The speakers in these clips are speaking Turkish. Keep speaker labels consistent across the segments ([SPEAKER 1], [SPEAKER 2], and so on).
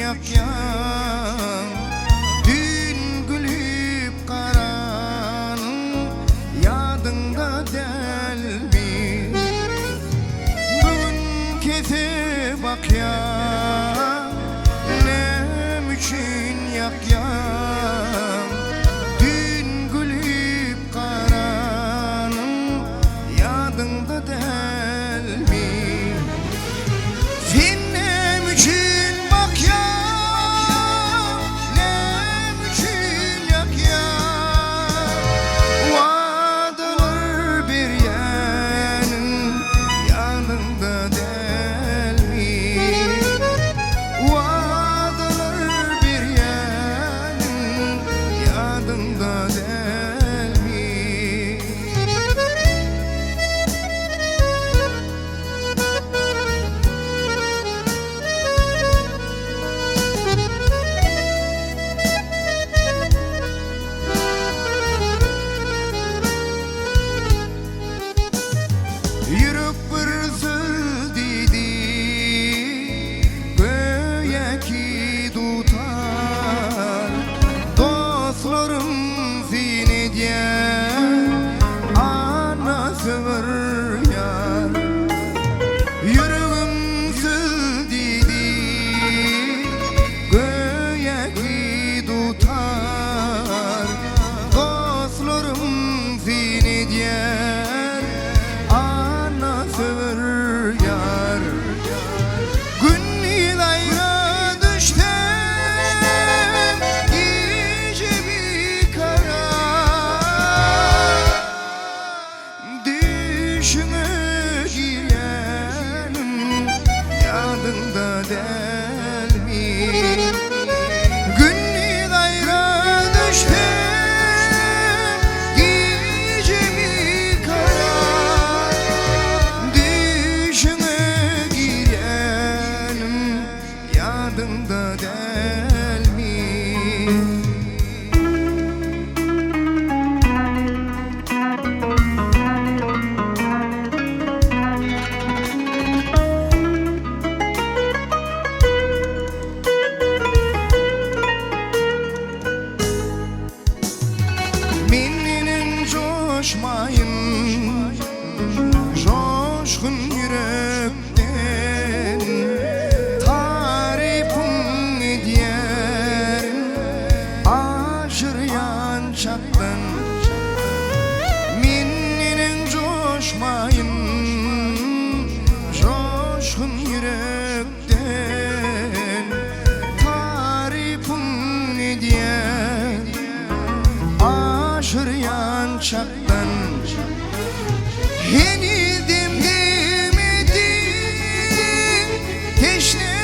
[SPEAKER 1] yakyan dün gülüp karanın yadında delmi bugün kesip bakyan nem için yakyan dün gülüp karanın yadında delmi sen nem için bakyan nem için yakyan vadalar bir yenin yanında delmi vadalar bir yenin yanında delmi yürüp bir sözdidi göğeki tutar dostlarım seni diye ana sever yar yüreğim sözdidi göğeki tutar dostlarım seni diye sever yar gün ilayra düştem gece bir kara düşüme girenim yadında delmi gün ilayra düştem gece bir kara yadında delmi meninin coşmayın coşkun yürekten tarifim ediyerin aşır yançaktan meninin coşmayın coşkun yürekten tarifim ediyen aşır yançaktan yenildim demedim teşne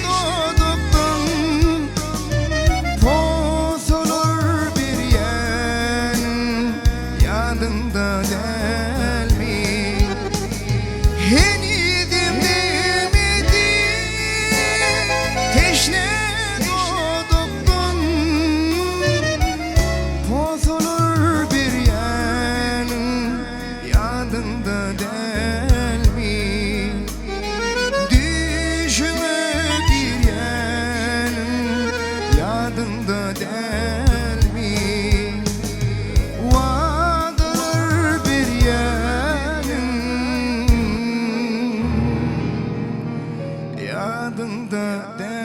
[SPEAKER 1] doğduktan poz olur bir yen yadında delmi yenildim demedim teşne doğduktan poz olur bir yen yadında delmi düşüme girenin yadında delmi vadalar bir yenin yadında delmi